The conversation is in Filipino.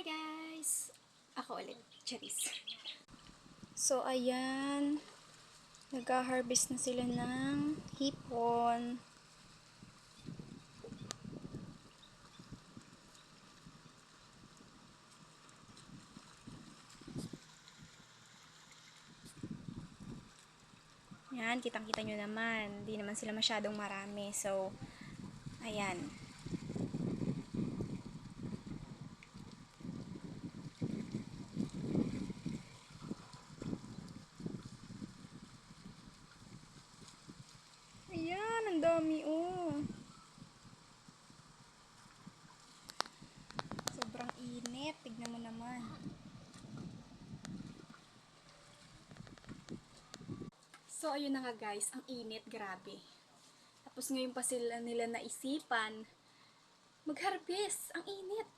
guys! Ako ulit, Charis. So, ayan. Nag-harvest na sila ng hipon. Yan, kitang-kita nyo naman. Hindi naman sila masyadong marami. So, ayan. Ayan, ang dami oh. Sobrang init. Tignan mo naman. So, ayun na nga guys. Ang init, grabe. Tapos ngayon pa sila nila naisipan mag-harvest. Ang init.